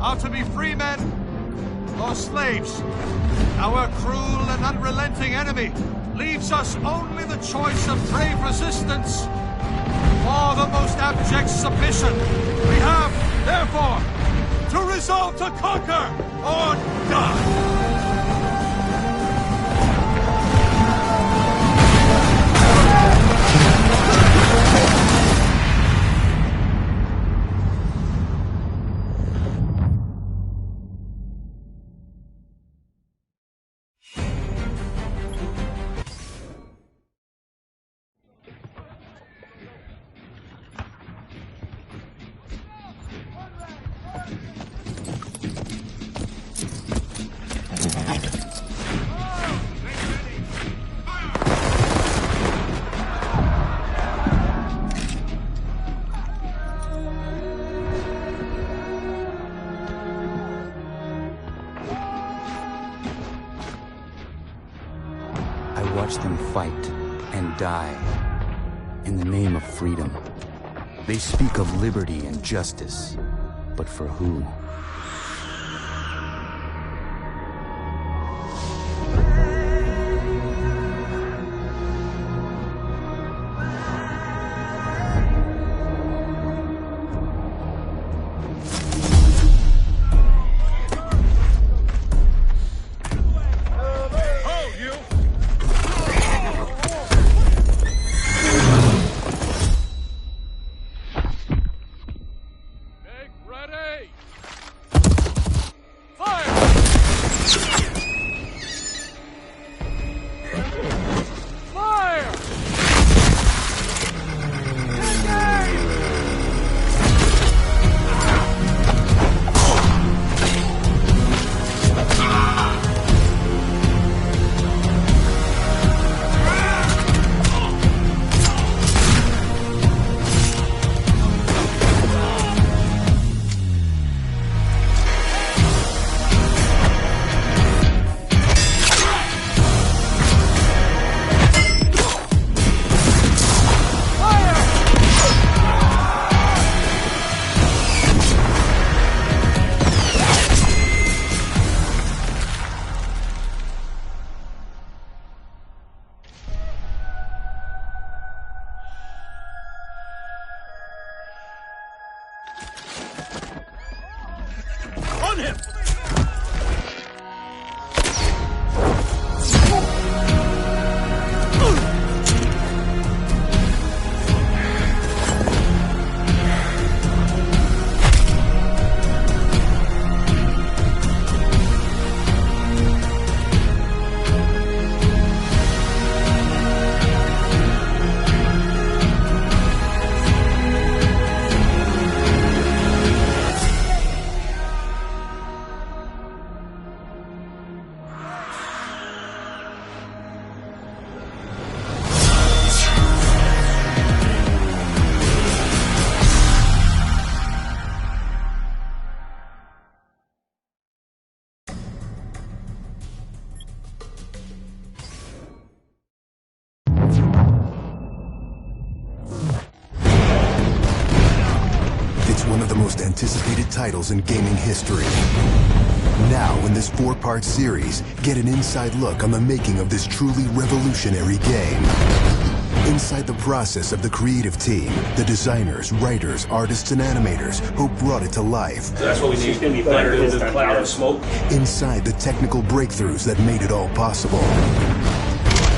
are to be free men or slaves. Our cruel and unrelenting enemy leaves us only the choice of brave resistance or the most abject submission. We have, therefore, to resolve to conquer or die. I watch them fight and die in the name of freedom. They speak of liberty and justice, but for who? On him! One of the most anticipated titles in gaming history. Now, in this 4-part series, get an inside look on the making of this truly revolutionary game. Inside the process of the creative team, the designers, writers, artists, and animators who brought it to life. So that's what we need. It's going to be better than the cloud of smoke. Inside the technical breakthroughs that made it all possible.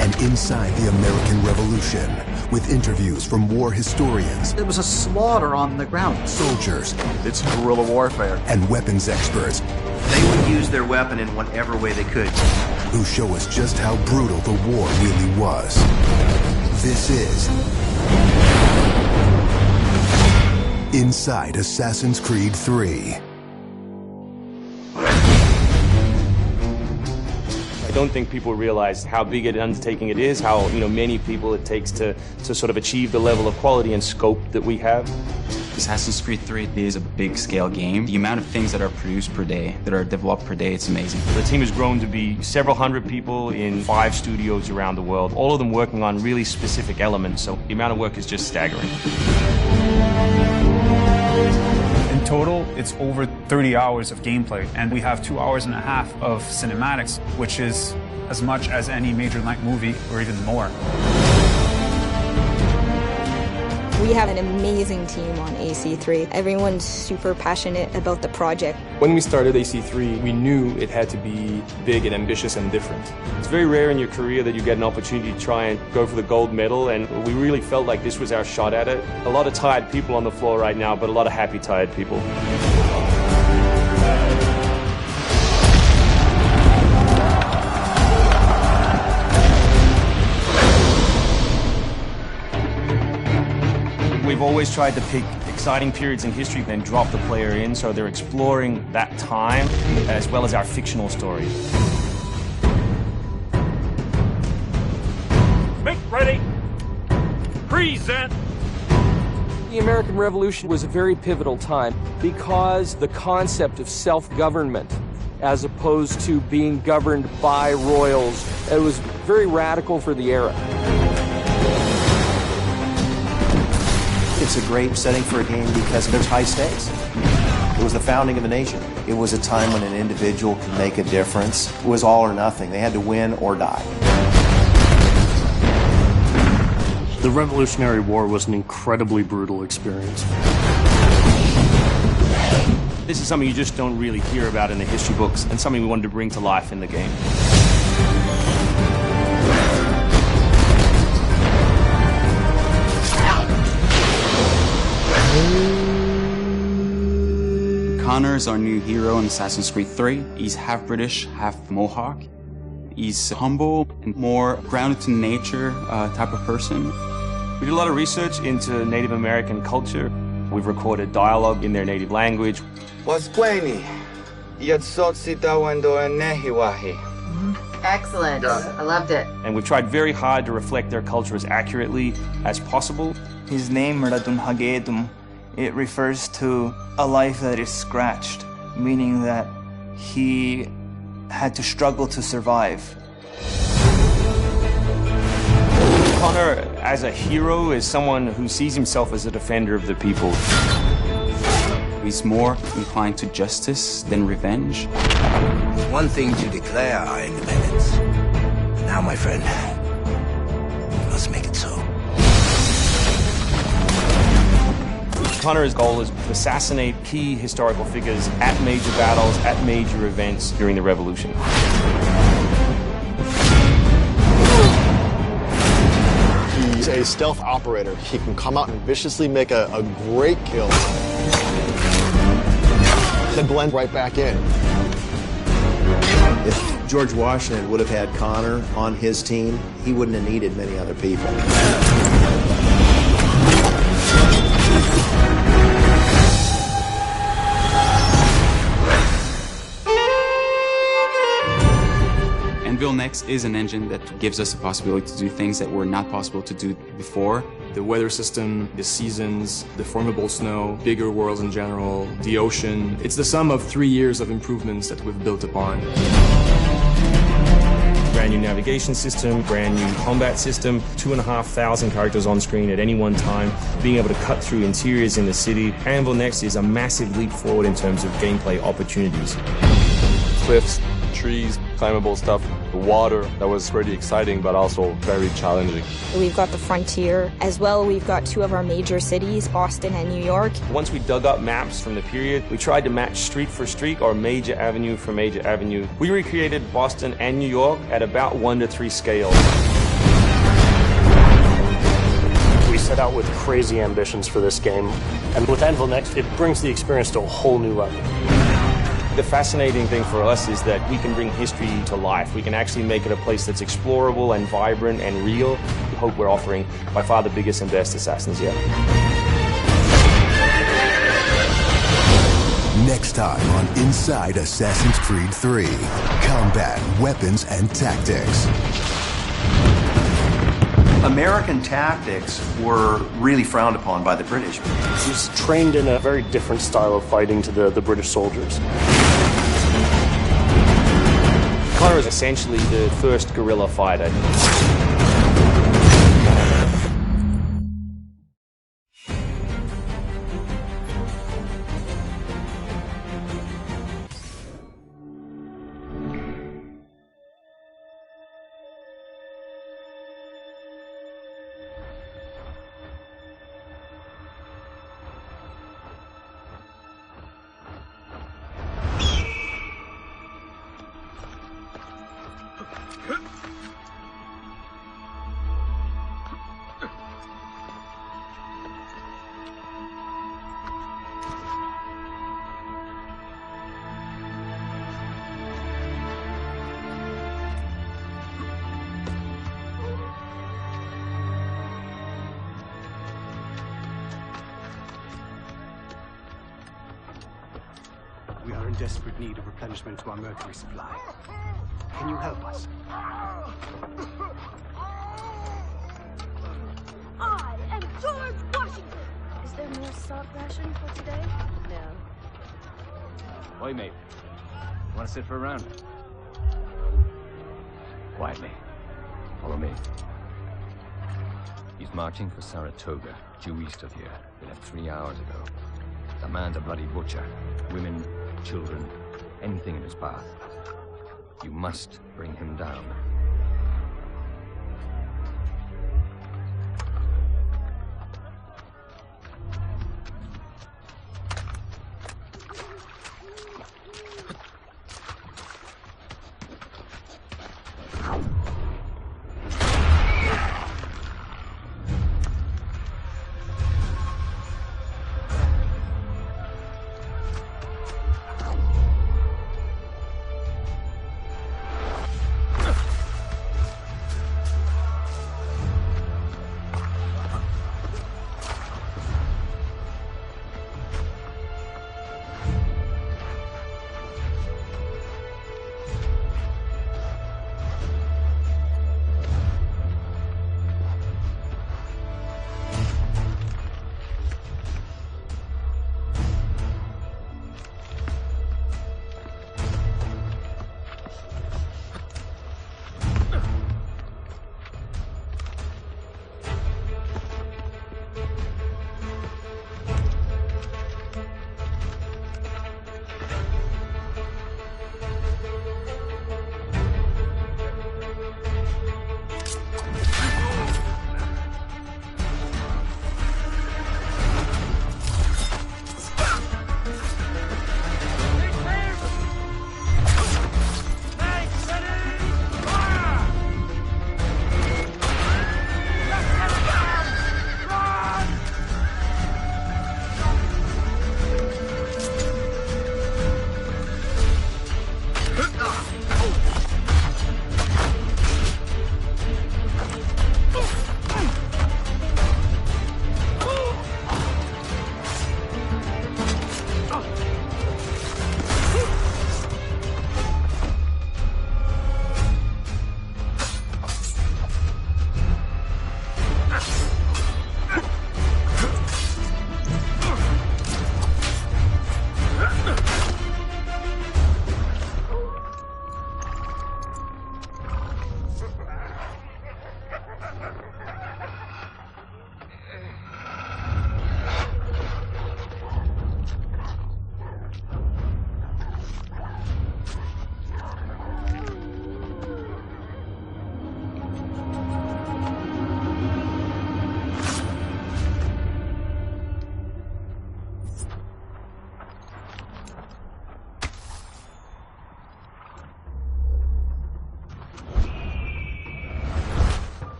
And inside the American Revolution, with interviews from war historians. It was a slaughter on the ground. Soldiers. It's guerrilla warfare. And weapons experts. They would use their weapon in whatever way they could. Who show us just how brutal the war really was. This is Inside Assassin's Creed 3. I don't think people realize how big an undertaking it is, how many people it takes to sort of achieve the level of quality and scope that we have. Assassin's Creed 3 is a big-scale game. The amount of things that are produced per day, that are developed per day, it's amazing. The team has grown to be several hundred people in 5 studios around the world, all of them working on really specific elements, so the amount of work is just staggering. And total, it's over 30 hours of gameplay, and we have 2.5 hours of cinematics, which is as much as any major length movie, or even more. We have an amazing team on AC3. Everyone's super passionate about the project. When we started AC3, we knew it had to be big and ambitious and different. It's very rare in your career that you get an opportunity to try and go for the gold medal, and we really felt like this was our shot at it. A lot of tired people on the floor right now, but a lot of happy, tired people. We've always tried to pick exciting periods in history and drop the player in, so they're exploring that time as well as our fictional story. Make ready. Present. The American Revolution was a very pivotal time because the concept of self-government as opposed to being governed by royals, it was very radical for the era. It's a great setting for a game because there's high stakes. It was the founding of the nation. It was a time when an individual could make a difference. It was all or nothing. They had to win or die. The Revolutionary War was an incredibly brutal experience. This is something you just don't really hear about in the history books, and something we wanted to bring to life in the game. Connor is our new hero in Assassin's Creed 3. He's half British, half Mohawk. He's humble and more grounded to nature type of person. We did a lot of research into Native American culture. We've recorded dialogue in their native language. Excellent. I loved it. And we've tried very hard to reflect their culture as accurately as possible. His name, Radun Hagedum, it refers to a life that is scratched, meaning that he had to struggle to survive. Connor, as a hero, is someone who sees himself as a defender of the people. He's more inclined to justice than revenge. One thing to declare our independence. Now, my friend, we must make it so. Connor's goal is to assassinate key historical figures at major battles, at major events during the Revolution. He's a stealth operator. He can come out and viciously make a great kill, then blend right back in. If George Washington would have had Connor on his team, he wouldn't have needed many other people. Anvil Next is an engine that gives us the possibility to do things that were not possible to do before. The weather system, the seasons, the formable snow, bigger worlds in general, the ocean. It's the sum of 3 years of improvements that we've built upon. Brand new navigation system, brand new combat system, 2,500 characters on screen at any one time, being able to cut through interiors in the city. Anvil Next is a massive leap forward in terms of gameplay opportunities. Cliffs, trees, climbable stuff, the water, that was pretty exciting but also very challenging. We've got the frontier. As well, we've got two of our major cities, Boston and New York. Once we dug up maps from the period, we tried to match street for street or major avenue for major avenue. We recreated Boston and New York at about 1:3 scale. We set out with crazy ambitions for this game, and with Anvil Next, it brings the experience to a whole new level. The fascinating thing for us is that we can bring history to life. We can actually make it a place that's explorable and vibrant and real. We hope we're offering by far the biggest and best Assassins yet. Next time on Inside Assassin's Creed 3, combat, weapons, and tactics. American tactics were really frowned upon by the British. He was trained in a very different style of fighting to the British soldiers. Connor is essentially the first guerrilla fighter. are in desperate need of replenishment to our mercury supply. Can you help us? I am George Washington! Is there more salt ration for today? No. Oi, mate. Want to sit for a round? Quietly. Follow me. He's marching for Saratoga, due east of here. He left 3 hours ago. The man's a bloody butcher. Women, children, anything in his path. You must bring him down.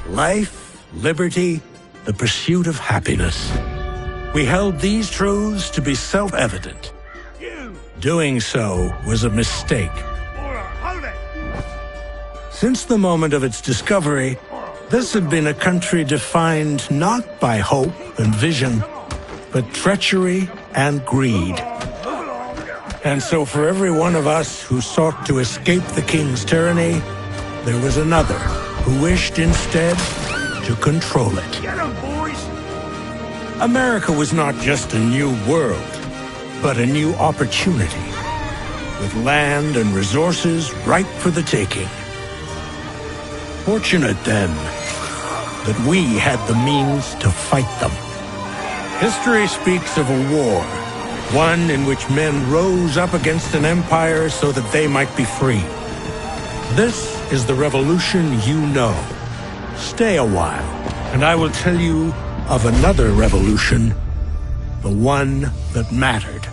Life, liberty, the pursuit of happiness. We held these truths to be self-evident. Doing so was a mistake. Since the moment of its discovery, this had been a country defined not by hope and vision, but treachery and greed. And so for every one of us who sought to escape the king's tyranny, there was another who wished instead to control it. Get 'em, boys! America was not just a new world. but a new opportunity, with land and resources ripe for the taking. Fortunate, then, that we had the means to fight them. History speaks of a war, one in which men rose up against an empire so that they might be free. This is the revolution you know. Stay a while, and I will tell you of another revolution, the one that mattered.